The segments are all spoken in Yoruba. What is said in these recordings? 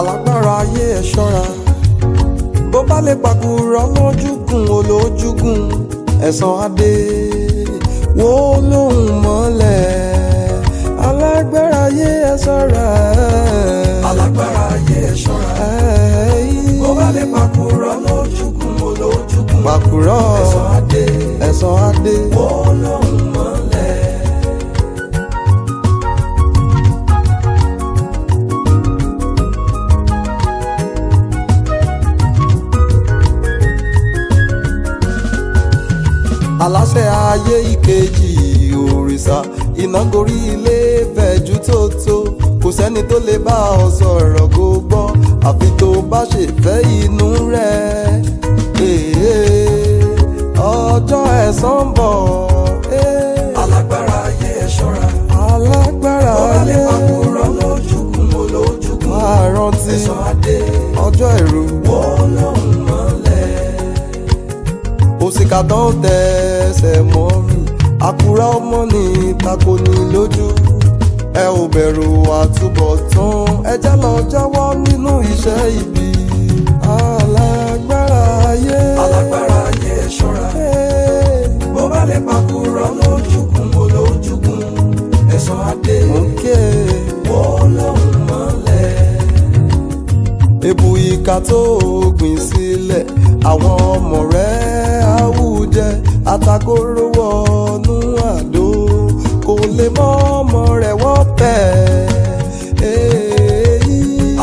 alágbára ayé ẹ ṣọ́ra bó bá lè pàkúrọ̀ lójúgùn olójúgùn ẹ̀san adé Wolohunmole alágbára ayé ẹ ṣọ́ra alágbára ayé ẹ ṣọ́ra bó bá lè pàkúrọ̀ lójúgùn olójúgùn pàkúrọ̀ ẹ̀san adé Wolohunmole. aláṣẹ ayé ìkejì òrìṣà iná gorí ilé fẹ̀jú tótó kò sẹ́ni tó lè bá ọ sọ̀rọ̀ kó gbọ́ àfi tó bá ṣe fẹ́ inú rẹ̀ ọjọ́ ẹ̀san bọ̀. alágbára ayé ẹ ṣọ́ra alágbára ayé pàkúrọ̀ lójúkun olójúkun máa rántí ẹ̀san adé ọjọ́ ẹ̀rù Wolohunmole. òṣìkà tó ń tẹsẹ̀ mọ́ mi àkúrà ọmọ ní tako ní lójú ẹ ò bẹ̀rù àtúbọ̀tán ẹ já lọ jáwọ́ nínú iṣẹ́ ibi. alágbára ayé ṣọ́ra bó bá lè pàkúrọ̀ lójúkun olójúkun ẹ̀san adé Wolohunmole. ebu ìka tó gbìn sílẹ̀ àwọn ọmọ rẹ̀ àwùjẹ àtàkóró wọnú àdó kò lè mọ ọmọ rẹ̀ wọ́n tẹ̀.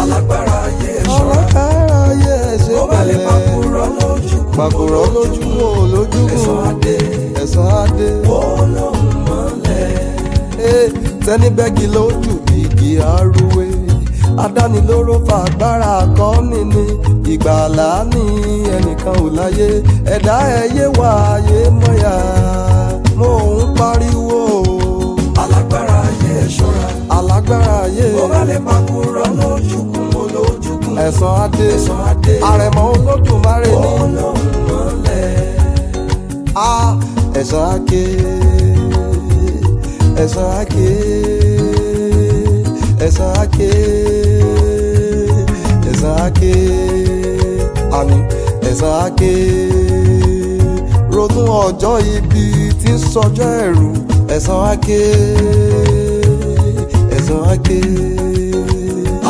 alágbára ayé ṣọ́ra bó bá lè pàkúrọ̀ lójúkun olójúkun ẹ̀san adé Wolohunmole. tẹ́ni bẹ́gi lójú igi arúwé adánilóró fàgbára kọ́ni ní ìgbàlá ní ẹnìkan ò láyé ẹ̀dá ẹyẹ wà ayé mọ́yà mo ń pariwo. alágbára ayé ṣọ́ra alágbára ayé bó bá lè pàkúrọ̀ lójúkun olójúkun ẹ̀san adé àrẹ̀mọ Olódùmarè ní Wolohunmole. ẹ̀san ake ẹ̀san ake ẹ̀san ake ẹ̀san ake àní ẹ̀san ake ronú ọjọ́ ibi tí ń sọjọ́ ẹ̀rù ẹ̀san ake ẹ̀san ake.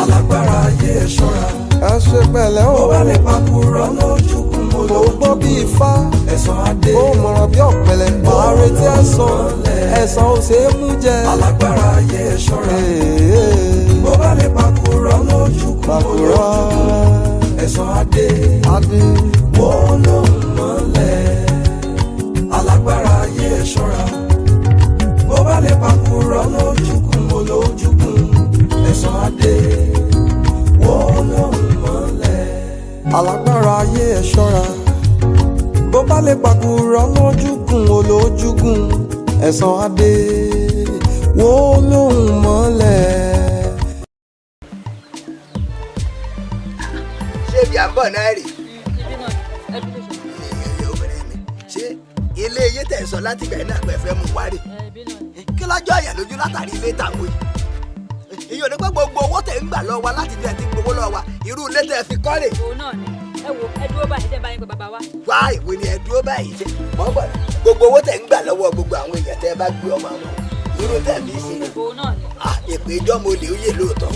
alágbára ayé ṣọ́ra ẹ ṣe pẹ̀lẹ́ o bó bá lè pàkúrọ̀ lójúkun olójúkun bí ifá ẹ̀san adé ó mọ̀ràn bí ọ̀pẹ̀lẹ̀ máa retí ẹ̀san ò ṣe é mú jẹ. alágbára ayé ṣọ́ra bó bá lè pàkúrọ̀ lójúkun olójúkun ẹ̀san adé Wolohunmole. alágbára ayé ṣọ́ra bó bá lè pàkúrọ̀ lójúkun olójúkun ẹ̀san adé Wolohunmole. alágbára ayé ẹ ṣọ́ra bó bá lè pàkúrọ̀ lójúkun olójúkun ẹ̀san adé Wolohunmole. ṣé ibi à ń bọ̀ náà rè? obìnrin mi ṣé ilé iye tẹ̀ sọ láti gbà náà pẹ̀ fẹ́ mú wárè kí lọ́jọ́ àyà lójú látàrí ilé tàwọn yìí ìyọ̀ nípa gbogbo owó tẹ̀ ń gbà lọ wa láti tẹ̀ ti gbowó lọ wa irú ilé tẹ̀ fi kọ́ rè. òun náà ni ẹ wo ẹ dúró báyìí tẹ́ bá yín pé bàbá wa. wá ìwé ni ẹ dúró báyìí ṣe wọ́n bọ̀ gbogbo owó tẹ̀ ń gbà lọ́wọ́ gbogbo àwọn èèyàn tẹ́ bá gbé ọmọ àwọn irú tẹ̀ fi ṣe. òun náà ni. èpè ìjọ mo lè yé lóòótọ́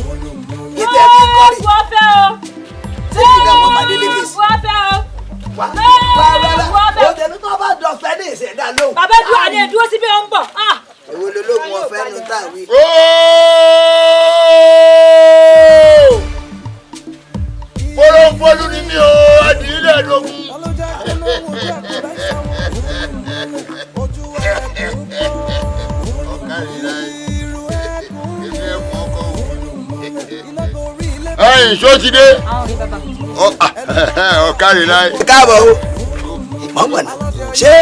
ìtẹ̀ fi kọ́ rè. wọ́n fẹ́ o. ṣé ìdílé ọmọ bàdé lè lè sí. wọ́n fẹ́ o. wá o tẹnu tó bá dọ̀ fẹ́ ní ìṣẹ̀dá lóhùn. bàbá dúró àní ìdúró síbí ó ń bọ̀. èwo lológun ọ̀fẹ́ nu táwí. polonpolu ni mi o adìyẹ lógún. ẹ̀yin ṣó ti dé. ọ̀kárí láì. káàbọ̀ o mọ̀mọ́ náà ṣé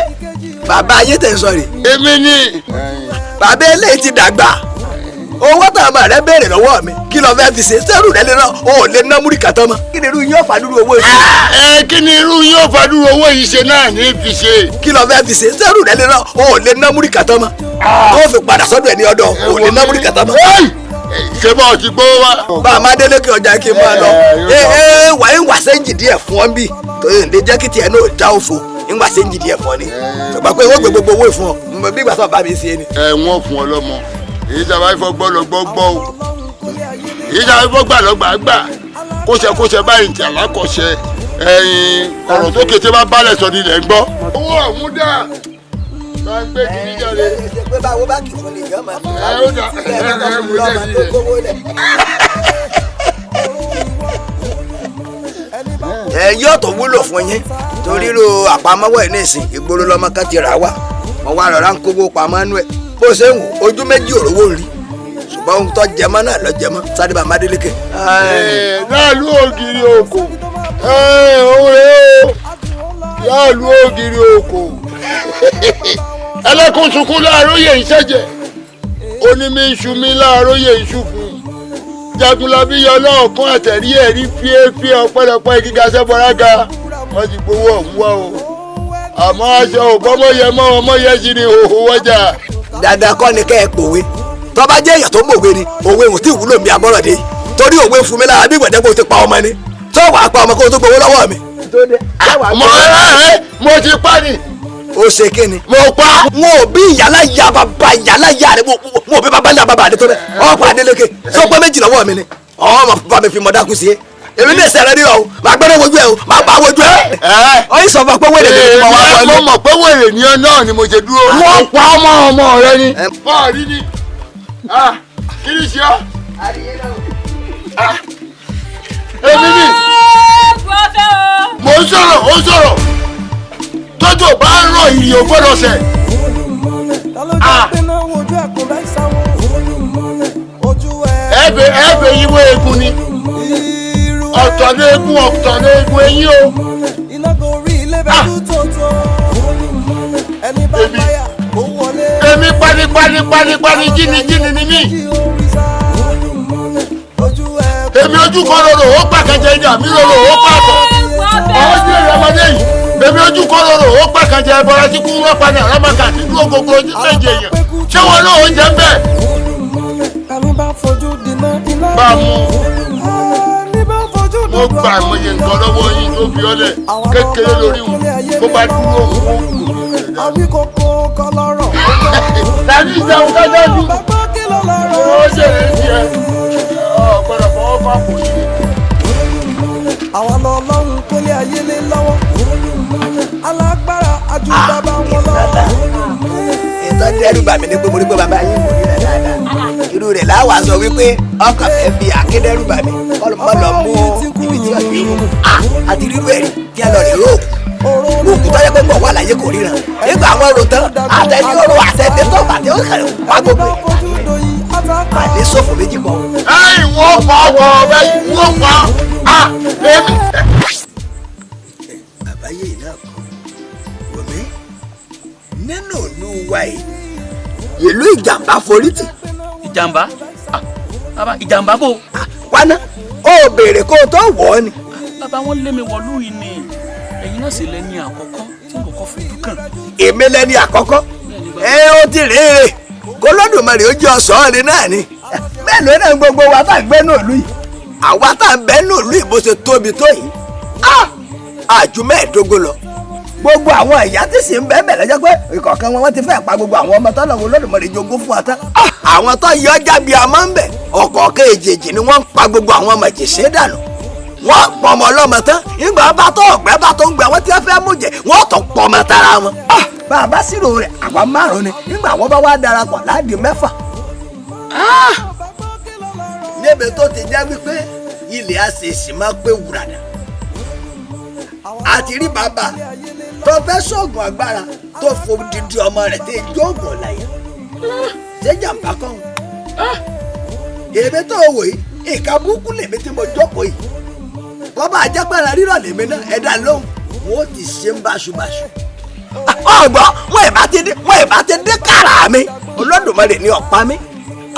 bàbá ayé tẹ̀ ń sọ rè. èmi ni. bàbá eléyìí ti dàgbà owó tá a máa rẹ béèrè lọ́wọ́ mi kí ló fẹ́ fi ṣe sẹ́rù rẹ lè rán o ò lè ná múrí kàtọ́ mọ́ kí ni irú yóò fàdúrú owó yìí. kí ni irú yóò fàdúrú owó yìí ṣe náà ní fi ṣe. kí ló fẹ́ fi ṣe sẹ́rù rẹ lè rán o ò lè ná múrí kàtọ́ mọ́ tó fi padà sọ́dọ̀ ẹni ọ̀dọ̀ o ò lè ná múrí kàtọ́ mọ́. ṣé bá ọtí gbówó wá. bá a máa délé kí ọjà kí n máa lọ wàá ń wà sẹ́ńjì díẹ̀ fún ọ bí torí ǹdẹ jẹ́ kí tiẹ̀ náà já òfò ń wà sẹ́ńjì díẹ̀ fún ọ ni ṣùgbọ́n pé wọ́n gbé gbogbo owó ìfún ọ bí ìgbà tó bá mi ṣe ni. Wọ́n fún ọ lọ́mọ èyí tí a bá fọ́ gbọ́ lọ gbọ́ gbọ́ o èyí tí a bá fọ́ gbà lọ gbà kóṣẹ báyìí tí alákọ̀ọ́ṣẹ ọ̀rọ̀ tó kété bá balẹ̀ sọ nílẹ̀ ń gbọ́. owó ọ̀hún dà ká ń gbé kiri jáde. ṣe pé báwo bá kì í fún ni ìyá máa fi ó dà yóò tó wúlò fún yín torí ro àpamọ́wọ́ ẹ̀ ní ìsìn ìgboro lọ́mọ kan ti rà wá wọ́n wá rọra ń kówó pamọ́ nú ẹ̀ bó ṣe ń wò ojú méjì òrówó rí ṣùgbọ́n ohun tó jẹmọ́ náà lọ jẹmọ́ sádìbà Mádélékè. láàlú ògiri oko láàlú ògiri oko ẹlẹ́kùn sunkún láàróyè ìṣẹ́jẹ̀ onímí iṣu mi láàróyè iṣu fún jagunlabi yọ lọ́ọ̀kún àtẹ̀rí ẹ̀rí fíéfíé ọ̀pẹ̀lọpẹ̀ gíga sẹ́bọ̀rága wọ́n ti gbowó ọ̀hún wá o àmọ́ aṣọ òbọ́mọyẹ mọ́ ọmọyẹ sí ni òhò wọ́jà. dáadáa kọ́ ni kẹ́ ẹ pòwe tó bá jẹ́ èèyàn tó mọ̀wé ni òwe ò tí ì wúlò mi àbọ̀rọ̀dé torí òwe fún mi lára bí gbẹ̀dẹ́gbẹ̀ ti pa ọmọ ni tó wàá pa ọmọ kó o tó gbowó lọ́wọ́ mi. mo ti pa ni. ó ṣe kí ni. mo pa. wọn ò bí ìyálà ya bàbá ìyálà ya rẹ wọn ò bí bàbá ńlá bàbá rẹ tó bẹ ọ̀pọ̀ Adélékè tó pé méjì lọ́wọ́ mi ni ọmọ bàbá mi fi mọ̀ dákú sí i èmi ní ìṣẹ̀lẹ̀ rí o máa gbẹ́rẹ́ wojú ẹ o máa bá wojú ẹ. ọ yìí sọ fún ọ pé wèrè ni mo wá wọlé. mo mọ̀ pé wèrè ni ọ náà ni mo ṣe dúró. wọ́n pa ọmọ rẹ ni. bọ́ọ̀lì ni kí ni ṣe ọ́. èmi ni. mo ń sọ̀rọ̀ tọ́jú bá ń rọ ìrì ò gbọ́dọ̀ sẹ̀. ẹ̀bẹ̀ ìwé egun ni ọ̀tọ̀ ní egun eyín o. èmi pani jíni ni mí. èmi ojú kan lòrò ó pàkànjẹ ìjà mi lòrò ó pàkọ. ọjọ́ ìrọmọdé yìí èmi ojú kan lòrò ó pàkànjẹ ẹbọra tí kú wọn padà rámàkà tí dúró gbogbo ojú méje èèyàn ṣé wọn náà ó jẹ bẹ́ẹ̀. bá a mú mo gba àmọye nǹkan lọ́wọ́ yín tó fi ọ́lẹ̀ kékeré lórí wọn bó bá dúró òun. tàbí ìjẹun kájọ́ dùn ó ṣèrè tiẹ̀ ọ̀gbọ́dọ̀ fọwọ́ fà kò yí. àwọn ọlọ́run kólé ayé lé lọ́wọ́ alágbára ajú bàbá wọn lọ. ìtọ́jú ẹrú bà mí ní pé mo rí pé bàbá yín kò rí rẹ̀ dáadáa irú rẹ̀ láwa sọ wípé ọkàn fẹ́ fi akédẹ́rù bà mí kọ́ lọ mú ibi tí ọ̀dọ́ yìí àti rírú ẹ̀rí kí ẹ lọ rí róòkù róòkù tó yẹ pé pọ̀ wà láyé kò ríran nígbà àwọn ọ̀rọ̀ tán àtẹ̀ní ọ̀rọ̀ àtẹ̀tẹ̀ tó bàtẹ ó kàn pa gbogbo àdé sọ̀fọ̀ méjì pọ̀. ẹ̀yin wọ́n pa ọkọ̀ ọ̀bẹ wọ́n pa èmi. àbáyé náà kọ wọ̀mí nínú ìlú wa yìí ìlú ìjàmbá forítì. ìjàmbá bàbá ìjàmbá bò. wánà ó béèrè kó o tó wọ̀ ọ́ ni. bàbá wọn lé mi wọlú yìí ni ẹ̀yin náà sì lẹ́ni àkọ́kọ́ tí n kọ́kọ́ fojú kàn. èmi lẹ́ni àkọ́kọ́ ó ti rèé kólódùmarè ó jẹ́ ọ̀sán rẹ̀ náà ni. bẹ́ẹ̀ ló náà gbogbo wa tá à ń gbé náà lù yìí àwa tá à ń bẹ náà lù yìí bó ṣe tóbi tó yìí àjù mẹ́ẹ̀ẹ́dógún lọ. gbogbo àwọn ìyá tí sì ń bẹ́ẹ̀ bẹ́ẹ̀ lọ́jọ́ pé ìkọ̀ọ̀kan wọn ti fẹ́ pa gbogbo àwọn ọmọ tọ́lọ̀ wọn Olódùmarè jogún fún wa tán. àwọn tó yọ jábí àmọ́ ń bẹ̀ ọ̀kọ̀ọ̀kan èjèèjì ni wọ́n ń pa gbogbo àwọn ọmọ ìjẹ̀ṣẹ́ dànù. wọ́n pọ̀ ọmọ ọlọ́mọ tán nígbà bá tó ọ̀gbẹ́ bá tó ń gbẹ wọ́n ti fẹ́ mú jẹ wọ́n tó pọ̀ ọmọ tara wọn. bàbá sírò rẹ̀ àwa márùn-ún ni nígbà wọ́n bá wá darapọ̀ láàdì mẹ́fà. níbi tó ti jẹ́ wípé ilé àṣeṣì máa pé wùràdà àti rí bàbá tó fẹ́ sọ̀gùn agbára tó fòdìdí ọmọ rẹ̀ tí ijó ògùn ọ̀làyà ṣé jàǹbá kọ́ èmi tó wò yìí ìka burúkú lèmi tí mo jókòó yìí bọ́bá àjẹpẹ́rẹ́ rírọ̀ lèmi náà ẹ̀dá lóhùn wọ́n ti ṣe ń báṣubàṣu. ọgbọ́n wọ́n ìbá ti dé kára mi Olódùmarè ní ọ̀pá mi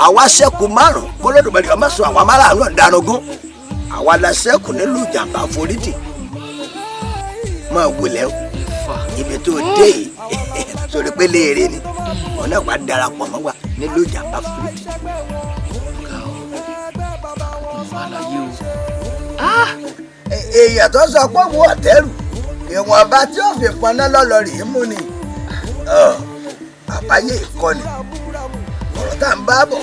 àwa ṣẹ́kù márùn-ún Olódùmarè ọmọ sọ àwọn márùn-ún ọ̀daràngún àwa la ṣẹ́kù nílùú ìjàmbá forítì máa wulẹ̀ o ibi tó dé yìí sórí pé léèrè ni wọn náà wàá darapọ̀ mọ́ wa nílùú ìjàmbá forítì. àlàyé o. èèyàn tó sọ pé òun ọ̀tẹ́rù ìwọ̀nba tí ó fi pọnná lọ́lọ́ rèé mú ni àbáyé ìkọlẹ̀ ọ̀rọ̀ tá à ń bá bọ̀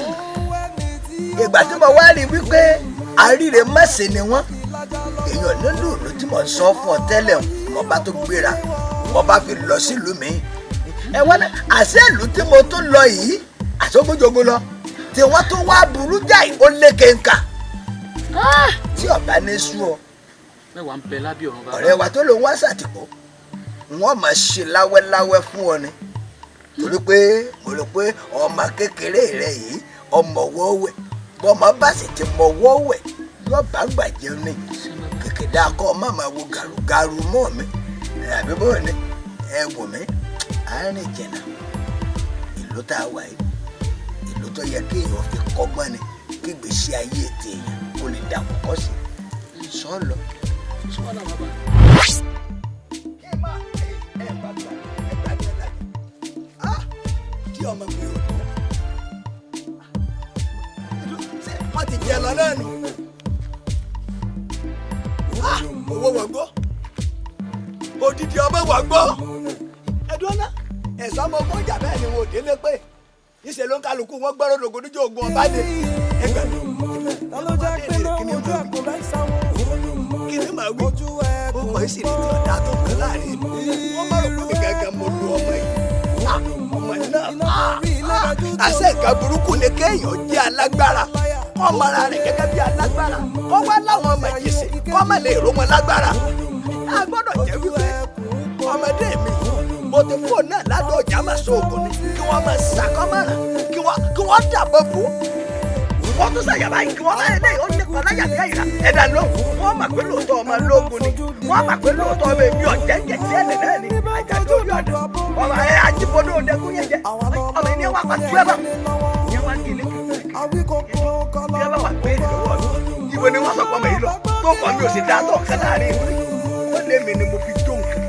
ìgbà tí mo wá rí wípé àríre mẹ́sẹ̀ ni wọ́n èèyàn nílùú ìlú tí mo sọ fún ọ tẹ́lẹ̀ mo bá tó gbéra mo bá fi lọ sílùú mi ẹ̀wọ́n náà àṣẹ ìlú tí mo tún lọ yìí àṣọgbójogbo lọ tí wọ́n tún wá burú jáì ó lékè ńkà tí ọba ní sú ọ. mẹ́wàá ń bẹ lábẹ́ ọ̀run bàbá. ọ̀rẹ́ wa tó lòun wá sàtìpó wọ́n máa ṣe láwẹ́láwẹ́ fún ọ ni torí pé mo rò pé ọmọ kékeré rẹ yìí ọmọ wọ́wẹ́ bọ́mọ bá sì ti mọ wọ́wẹ́ yóò bá gbàjẹ́ ní kìkìdá kọ́ ọ má máa wo gàrúgàrú mọ́ mi àbí bó ni ẹ wò mí àárín ìjẹ̀nà ìlú tá a wà yìí ìlú tó yẹ kí èèyàn fi kọ́gbọ́n ni kí gbèsè ayé ètè èèyàn kó lè dà kọ́kọ́ sí sọ́ọ̀lọ́. sọ́ọ̀lọ́ bàbá. kí n máa ẹ gbàgbà tí ọmọ mi ò tó wọ́n ti jẹ lọ náà nù owó wọ̀gbọ́ odidi ọmọ wọ̀gbọ́ ẹ̀dùn náà ẹ̀sán ọmọ ọgbọ́n ìjà bẹ́ẹ̀ ni wọn ò délé pé níṣẹ́ ló ń kálukú wọn gbọ́rọ̀ lògò níjọ́ ogun ọba dé ẹgbẹ́ kíni màá wí ó kọ́ ìsìn ní tí ọ̀dà tó kàn láàrin wọ́n má rò pé gángan mo lu ọmọ yìí ọmọ náà àṣẹ ìka burúkú ni kéèyàn jẹ́ alágbára kọ́ mara rẹ̀ gẹ́gẹ́ bí alágbára kọ́ wá láwọn ọmọ ìjẹsẹ̀ kọ́ má lè ró wọn lágbára a gbọ́dọ̀ jẹ́ wípé ọmọdé mi mo ti fóònù náà ládùn ọjà máa so oògùn ni kí wọ́n máa ṣàkọ́mọ̀ràn kí wọ́n dàbọ̀ bò wọ́n tún ṣàyàbá yìí kí wọ́n láyé lẹ́yìn ó ní kan láyà bí àyíra ẹ̀dá lóhùn wọ́n mà pé lóòótọ́ ọmọ lóògùn ni wọ́n mà pé lóòótọ́ ọmọ èmi ọ̀jẹ̀ ń jẹ̀jẹ̀ ẹ̀lẹ̀ náà ni àjàdó orí ọ̀dà ọmọ ẹ̀ ajíbọ̀dọ̀ òdẹ́kùn yẹn jẹ ọmọ ẹni wà pa túwẹ́bà yẹn wá kí ilé kí ẹ bá wà pé ìlọ́wọ́ mi ibo ni wọ́n sọ pé ọmọ yìí lọ tó kọ́ mi ò sì dáa tó ọ̀kẹ́ láàrin ìlú ó lé mi ni mo fi jó nǹkan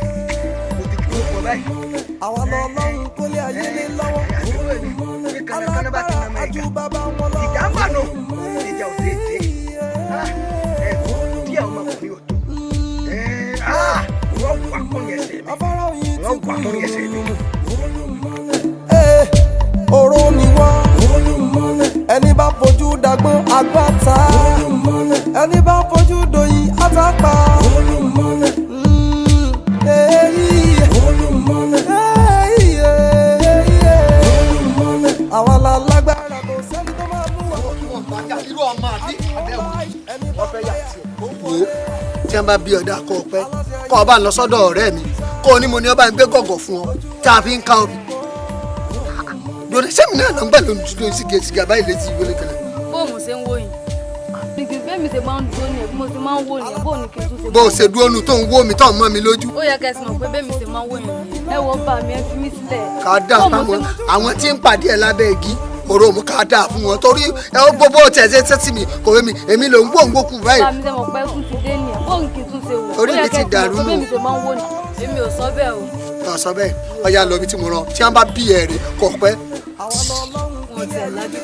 mo ti kí ó kọ báyìí. àwa lọ lọ́run kó lé ayé lé lọ́wọ́ alágbára ajú bàbá wọn lọ. ìjà ń bà nù ìjà ò tètè díẹ̀ ọmọkùnrin ò tó wọ́n wà kún ẹsẹ̀ mi wọ́n wà kún ẹsẹ̀ mi. oró ni wọ́n ẹni bá fojú dagbọ́n agbáta ẹni bá fojú doyin àtàpá. àwa la lágbára kò sẹ́ni tó máa mú wọn. irú ọmọ àbí wọ́n fẹ́ yà sí ẹ̀. wo tí wọ́n bá bí ọ̀dà kọ́ ọ pẹ́ kọ́ ọ bá ń lọ sọ́dọ̀ ọ̀rẹ́ mi kó o ní mo ní ọba ń gbé gọ̀gọ̀ fún ọ tí a fi ń ká obì. lórí sẹ́mi náà ló ń gbà ló ń dúró sìgá báyìí létí ìwé kẹlẹ́. bóun ṣe ń wò yìí bẹ́ẹ̀ mi ṣe máa ń dúró ní ẹ̀ bí mo ṣe máa ń wò ní ẹ̀ bóun ni kí n tún ṣe. bó o ṣe dúró nu tó ń wó mi tó ń mọ́ mi lójú. ó yẹ kẹsì mọ̀ pé bẹ́ẹ̀ mi ṣe máa ń wò yìí ẹ wo bá mi ẹ fi mí sílẹ̀. ká dà fáwọn àwọn tí ń pàdé ẹ lábẹ́ igi òrò mú ká dà fún wọn torí ẹ ó gbogbo tẹ̀sẹ̀ tẹ́sí mi kò wé mi èmi ló ń gbòǹgbò kù báyìí. bá mi ṣe mọ̀ pé kún ti dé ní ẹ̀ bóun kì í tún ṣe wò. orí mi ti dàrú nù. bẹ́ẹ̀ mi ṣe máa ń wò ní èmi ò sọ bẹ́ẹ̀ o. ọ̀ sọ bẹ́ẹ̀ ọ̀ya lọ bí tí mo rán tí wọ́n bá bí ẹ̀ rè kọ̀ pẹ́. mo ti ẹ̀ lájú.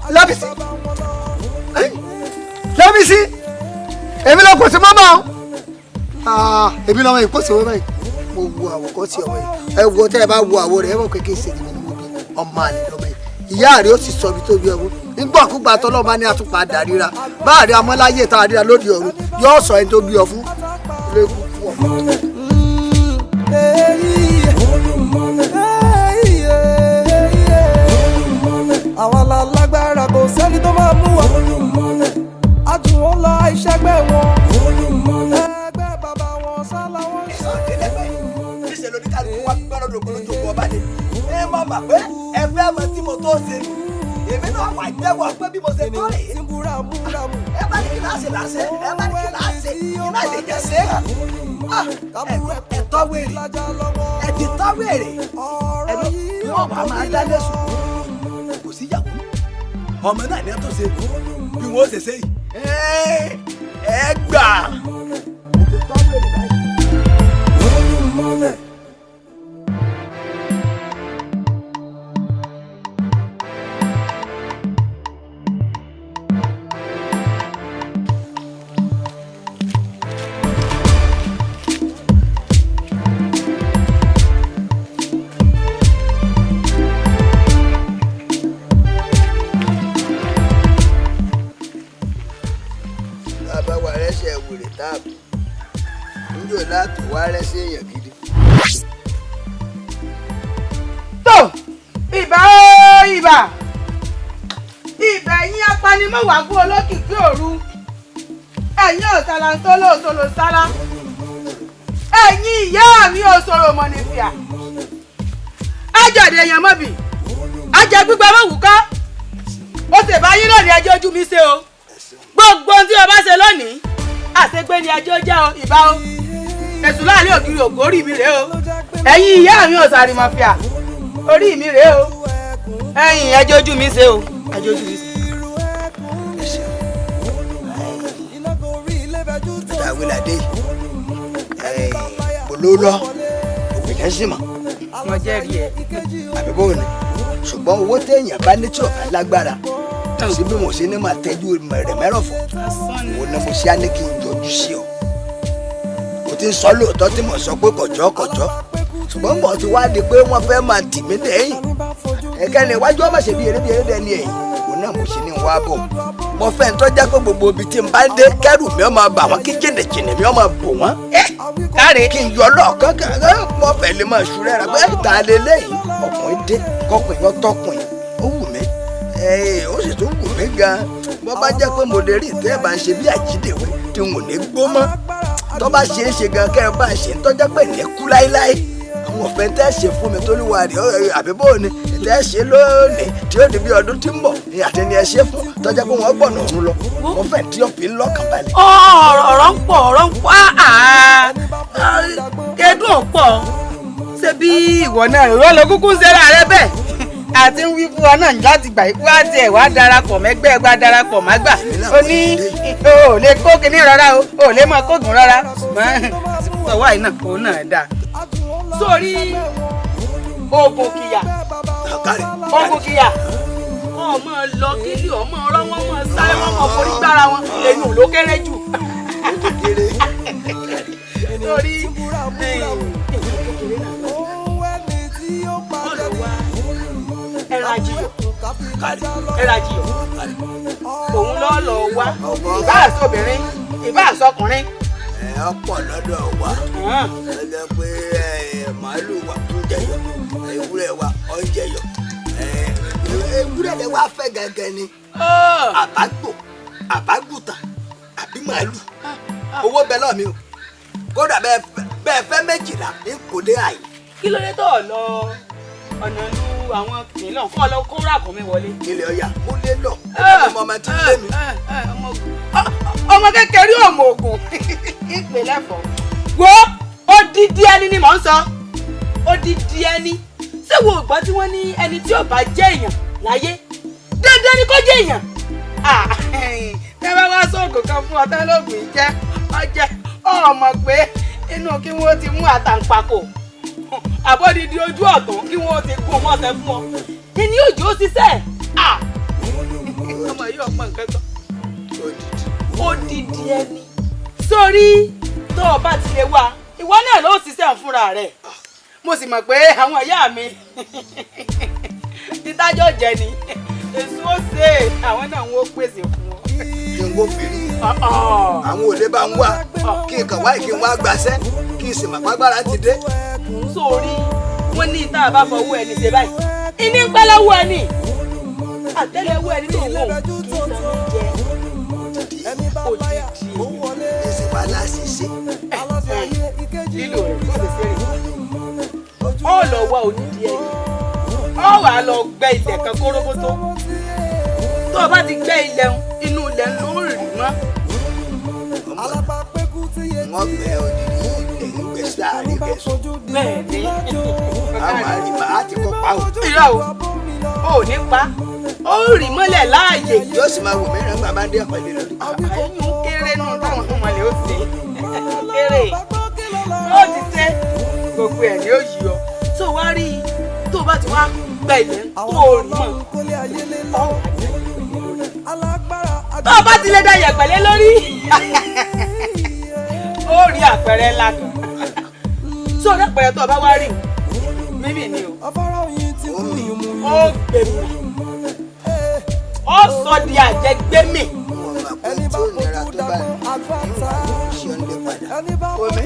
Lábísí Lábísí èmi lọ kò sí mọ́mọ́ èmi lọ́mọ yìí kò sí mọ́mọ́ yìí mo wo àwòkọ́ sí ọmọ yìí ẹ wo tẹ́ ẹ bá wo àwọ̀ rẹ̀ ẹ mọ̀ kékeré ṣe ni mo bí ọmọ àlè lọ́mọ yìí ìyá rẹ̀ ó sì sọ ibi tó bí ọmọ nígbàkúgbà tọ́lọ́ bá ní àtúpà àdàríra báàrí amọ́láyé tá a ríra lóde ọ̀run yóò sọ ẹni tó bí ọ fún lẹ́kùn fún ọ. àwa la lágbára kò sẹ́ni tó máa mú wa àjù wọn lọ ìṣẹ́gbẹ́ wọn ẹgbẹ́ bàbá wọn sálà wọn sọ. níṣẹ́ lóní kálukú wá gbọ́dọ̀ lóko lójú ogun ọba dé ẹ má mà pé ẹ fẹ́ mọ tí mo tó ṣe èmi náà wà jẹ́wọ́ pé bí mo ṣe tó rèé ẹ bá ní kí láṣẹ láṣẹ ẹ bá ní kí láṣẹ iná lè jẹ ṣe ẹ tọ́ wèrè ẹ ti tọ́ wèrè ẹ ló wọ́n wà máa dá lẹ́sùn kò sí yàgò ọmọ náà ní ẹ tó ṣe bí wọn ó ṣe ṣe yìí ẹ gbà. ṣe èèyàn gidi. tó ìbà ìbà yín apanimọ̀wágún olókìkí òru ẹ̀yin òsàlàntólóòsòlò sára ẹ̀yin ìyá mi òsòrò mọ̀nìfìà àjọ̀dẹ̀ èèyàn mọ́bì àjẹ gbígbà mọ̀wúká ó sì bá yín lónìí ẹjọ́ ojú mi ṣe o gbogbo ohun tí o bá ṣe lónìí àṣegbé ni ẹjọ́ jẹ́ o ìbá o èṣù láàrin ògiri ògórí mi rèé o ẹ̀yin ìyá mi òsàrìmọ̀fìà orí mi rèé o ẹ̀yin ẹjọ́ ojú mi ṣe o ẹjọ́ ojú mi ṣe. àwìlàdé olólọ òpìlẹ̀ sì mọ̀. mo jẹ́rìí ẹ̀. àbí bóun ni ṣùgbọ́n owó téèyàn bá ní tí ọ̀kan lágbára sí bí mo ṣe ní máa tẹ́jú rẹ̀ mẹ́rọ̀fọ̀ wo ni mo ṣe á ní kí n yọjú sí ọ. mo ti ń sọ lóòótọ́ tí mo sọ pé kọ̀jọ́ ṣùgbọ́n mo ti wá di pé wọ́n fẹ́ máa tì mí lẹ́yìn ẹ̀kẹ́ ni iwájú ọmọ ṣe bí eré dẹni ẹ̀yìn òun náà mo ṣe ní wá bọ̀ mo fẹ́ ń tọ́já pé gbogbo ibi tí n bá dé kẹ́rù mi ọmọ bà wọ́n kí jìnnìjìnnì mi ọmọ bò wọ́n káre kí n yọ lọ́ọ̀kan kẹ́kẹ́ mo fẹ́ lè máa ṣúrẹ́ ra pé ta lé lẹ́yìn ọkùnrin dé kọkùnrin yọ tọkùnrin ó wù mí ó sì tún wù mí gan bó bá jẹ́ pé mo lè rí ìtẹ́ bá ń ṣe bí àjídèwé tí n ò ní gbó mọ́ tó bá ṣe é ṣe gan kẹ́rin bá ń ṣe ń tọ́já pé ní kú láéláé àwọn òfin tẹ́ ṣe fún mi tó lè wà rí àbíbó ni tẹ́ ṣe lónìí tí ó di bí ọdún tí ń bọ̀ àti ni ẹ ṣe fún tọ́jà pé wọ́n gbọ̀nà ọ̀run lọ wọ́n fẹ́ tí ó fi ń lọ́kàn balẹ̀. ọ̀rọ̀ ń pọ̀ ẹdùn ọ̀pọ̀ ṣé bí ìwọ náà ìwọ ló kúkú ń ṣera rẹ bẹ́ẹ̀ àti ń wí fún ọ náà láti gbà ikú àti ẹ̀ wá darapọ̀ mẹ́gbẹ́ ẹgbẹ́ darapọ̀ mágbà ó ní o ò lè kó kinní rárá o ò lè máa kóògùn rárá sọ̀wọ́ àìná òun náà dáa sórí oògùn kìyà ọmọ lọ kílì ọmọ ọ̀rọ̀ wọn mọ sáré wọn mọ forí gbára wọn èyí ò ló kéré jù sórí ẹrajiyọ òun lọ wá ìbá àsọbìnrin ìbá àsọkùnrin. ọ̀pọ̀ lọ́dọ̀ wa lọ́dọ̀ pé màálù wa ń jẹyọ ewúrẹ́ wa ń jẹyọ ewúrẹ́ rẹ wá fẹ́ gẹ́gẹ́ ni àbágbò àbágùtàn àbí màálù owó bẹ lọ́ọ̀ mi o kódà bẹ́ẹ̀ fẹ́ 12 ní kò dé àyè. kí ló dé tó lọ ọ̀nà lu àwọn kìnìún kọ́ lọ kó ràkùn mi wọlé. ilé ọ̀yà mo lè lọ ọmọ tí ń lé mi. ọmọ kékeré ọmọ ogun ìpínlẹ̀ fọ́ wo odidi ẹni ni mò ń sọ odidi ẹni ṣé wo gbọ́ tí wọ́n ní ẹni tí ò bá jẹ́ èèyàn láyé dandan ni kó jẹ́ èèyàn. ẹ bá wá sóògùn kan fún ọtá lóògùn yìí jẹ́ ọjẹ́ ọmọ pé inú kí wọ́n ti mú àtàǹpàkò àbọ̀dìdì ojú ọ̀tún kí wọ́n ti gún ọmọọ̀sẹ̀ fún ọ ìní òjò ṣiṣẹ́ ọmọ yìí ọmọ nǹkan kan odidi ẹni sórí tó o bá ti lè wá ìwọ náà ló ṣiṣẹ́ fúnra rẹ̀ mo sì mọ̀ pé àwọn ìyá mi títájọ́ jẹ ni èso ó ṣe àwọn náà wọ́n pèsè fún ọ. kí n wo fèrè àwọn òde bá ń wá kí n kàn wá kí n wá gbàṣẹ́ kí n sì mọ̀ pàgbára ti dé. sórí wọn ní ìta àbá fọwọ́ ẹni ṣe báyìí ìní ń pẹ́ lọ́wọ́ ẹni àtẹ́lẹwọ́ ẹni tó wọ̀ kí n tàn jẹ òjijì ẹsẹ̀ wa láṣìṣe. lílo rẹ̀ kó lè ṣeré ọ lọ wá odidi ẹni ọ wà lọ gbẹ́ ilẹ̀ kan kóróbótó tó o bá ti gbẹ́ ilẹ̀ inú ilẹ̀ ló rì mọ́. wọ́n gbẹ́ odidi èyí gbẹ́ sáàrí kẹsàn. bẹ́ẹ̀ni àwọn àrìmọ́ á ti kọ́ pa o. irọ́ o ò ní pa ó rì mọ́lẹ̀ láàyè. yóò sì máa wò mí rẹ̀ nígbà bá dé ọ̀pẹ̀lẹ̀ lórí. ẹ̀yìn kéré nù táwọn ọmọ rẹ̀ ó ṣe kéré ó ti ṣe gbogbo ẹ̀ ni ó yí ọ tó wá rí i tó bá ti wá gba ilẹ̀ tó rì mọ́ tó bá ti lè da yẹ̀pẹ̀lẹ́ lórí ó rí àpẹẹrẹ ńlá kan tó rí àpẹẹrẹ tó bá wá rí mímì ni o ó gbèmí ó sọ di àjẹgbẹ́mì. ẹni bá kó tó dàgbà àgbà ta ṣe ń lè padà. omi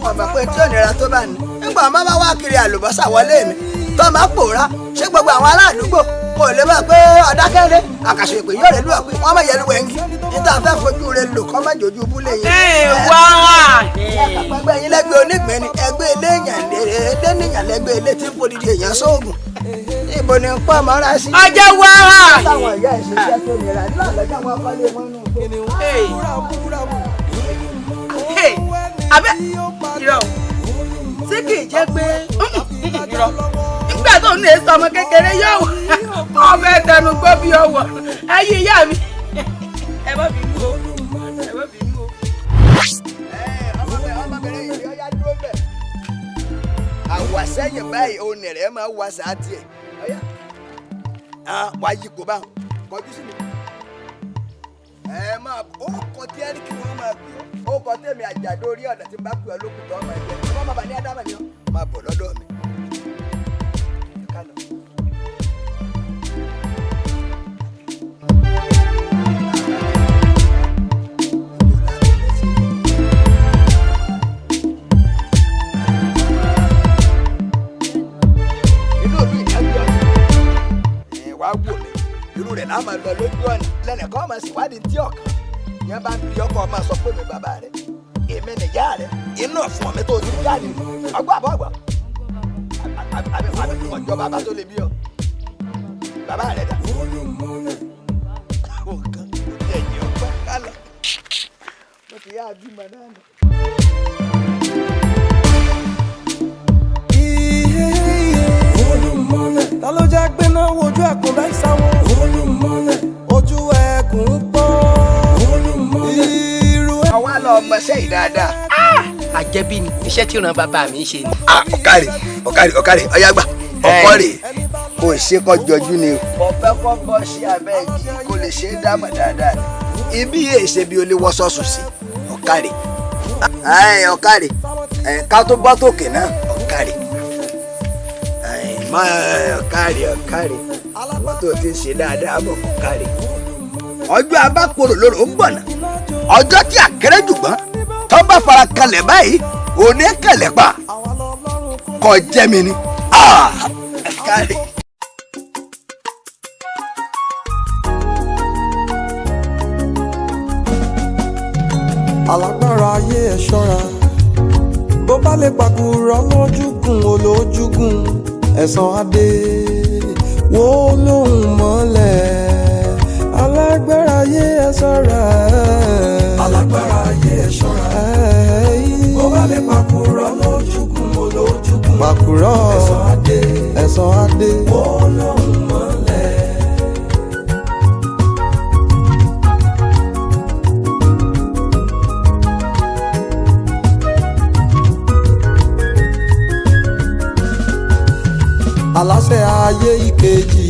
wọn ọmọ pé tí ò nira tó bá ní nígbà ọmọ bá wá kiri àlùbọ́sà wọlé mi tó máa pòórá ṣé gbogbo àwọn ará àdúgbò kò lè bá pé ọ̀dákẹ́lẹ́ àkàṣe ìpè yóò rẹ̀ lù ọ́ pé wọ́n má yẹlu wẹ̀ngì níta fẹ́ fojú rẹ̀ lò kọ́ má jòjú búlé yẹn. wá ẹgbẹ́ yín lẹ́gbẹ́ onígbẹ́ ni ẹgbẹ́ eléyàn lẹ́nìyàn lẹ́gbẹ́ ilé tí ń fòdìdí èèyàn sóògùn ibo ni ń pọ́ mọ́ra sí. ọjọ́ wá táwọn ìyá ìṣiṣẹ́ tó nira lọ́jọ́ wọn kọ́lé wọn nù. abẹ́ irọ́ tí kì í jẹ́ pé irọ́ nígbà tó ní èso ọmọ kékeré yóò wọ ọbẹ̀ tẹnu gbọ́ bí ọwọ́ ayé ìyá mi ẹ má bínú o ẹ má bínú o. ọmọbìnrin yìí ọyá dúró bẹ̀. àwàsẹ́yìn báyìí òun rẹ̀ máa wá sáà tiẹ̀ ọyá wàá yí kó báwọn kọjú sí mi. ẹ máa ó kọ tí ẹni kí wọ́n máa pè ọ́ ó kọ tèmi àjàdo orí ọ̀nà tí n bá pè ọ́ lókùn tó ọmọ ẹgbẹ́ ọmọ bàbá ní ádámà ni ọ́ máa bọ̀ lọ́dọ̀ mi. wá wò mí irú rẹ̀ náà máa lọ lójú ọ̀nà lẹ́nìkan máa sì wádìí tí ọ̀kan yẹn bá bí ọkọ máa sọ pé mi bàbá rẹ̀ èmi nìyá rẹ̀ inú ọ̀fun mi tó ti jáde ọgbà àbọ̀gbà àbí ọjọ́ bàbá tó lè bí ọ bàbá rẹ̀ dà ọ̀kan ẹ̀yìn ọgbà kálọ̀ mo ti yá àbímọ náà nù. Olúmọlẹ̀ ta ló já gbé náà wojú ẹkùn láì sáwọn. Olúmọlẹ̀ ojú ẹkùn pọ́n. Olúmọlẹ̀ irú ẹ. ọwọ́ àlọ́ ọmọọṣẹ́ yìí dáadáa. àjẹbí ni iṣẹ́ tí ìran bàbá mi ṣe ni. ọ̀kàrẹ̀ ọ̀yàgbà ọkọ rẹ̀ kò ṣe kọ́ jọjú ni. ọ̀fẹ́ kọ́kọ́ sí abẹ́ igi kò lè ṣe é dámọ̀ dáadáa ni ibi yìí ṣe bí olè wọ́ sọ́ọ̀sù sí ọ̀kàrẹ̀ ká tó bọ́ tòkè náà ọ̀kàrẹ̀ ọ̀kàrẹ̀ àwọn tó ti ṣe dáadáa bọ̀ ọ̀kàrẹ̀ ọjọ́ abákòrò lóru ó gbọ̀nà ọjọ́ tí àkẹ́rẹ́ jùgbọ́n tó bá fara kalẹ̀ báyìí òní kẹlẹ̀ pa kọ jẹ́ mi ni ọ̀kàrẹ̀. Alágbára ayé ẹ ṣọ́ra bó bá lè pàkúrọ̀ lójúkùn olójúkùn ẹ̀san adé Wolohunmole alágbára ayé ẹ ṣọ́ra. Alágbára ayé ẹ ṣọ́ra bó bá lè pàkúrọ̀ lójúkùn olójúkùn pàkúrọ̀ ẹ̀san adé Wolohunmole. aláṣẹ ayé ìkejì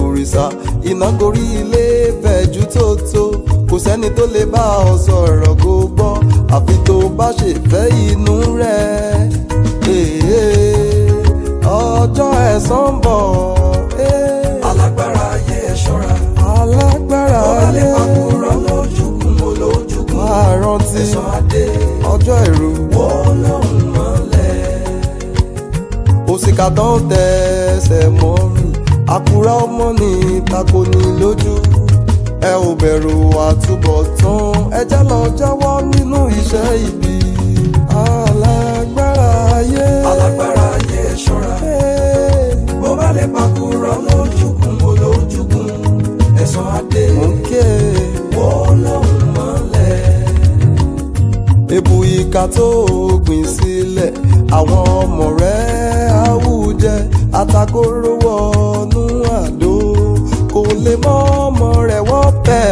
òrìṣà iná gorí ilé fẹ̀jú tótó kò sẹ́ni tó lè bá ọ sọ̀rọ̀ kó gbọ́ àfi tó bá ṣe fẹ́ inú rẹ̀ ọjọ́ ẹ̀san ń bọ̀. alágbára ayé ẹ ṣọ́ra. alágbára ayé ọ̀rẹ́ pàkúrọ̀ lójúkùn olójúkùn àrántí ẹ̀san adé ọjọ́ ìrù Wolohunmole. òsìkà tó ń tẹsẹ̀ mọ́ mi àkúrà ọmọ ní tako ní lójú ẹ ò bẹ̀rù àtúbọ̀tán ẹ jẹ́ lọ jáwọ́ nínú iṣẹ́ ibi. alágbára ayé ẹ ṣọ́ra bó bá lè pàkúrọ̀ lójúkùn olójúkùn ẹ̀san adé Wolohunmole. ebu ìka tó gbìn sílẹ̀ àwọn ọmọ rẹ̀ àwùjẹ àtàkóró wọnú àdó kò lè mọ ọmọ rẹ̀ wọ́n pẹ̀.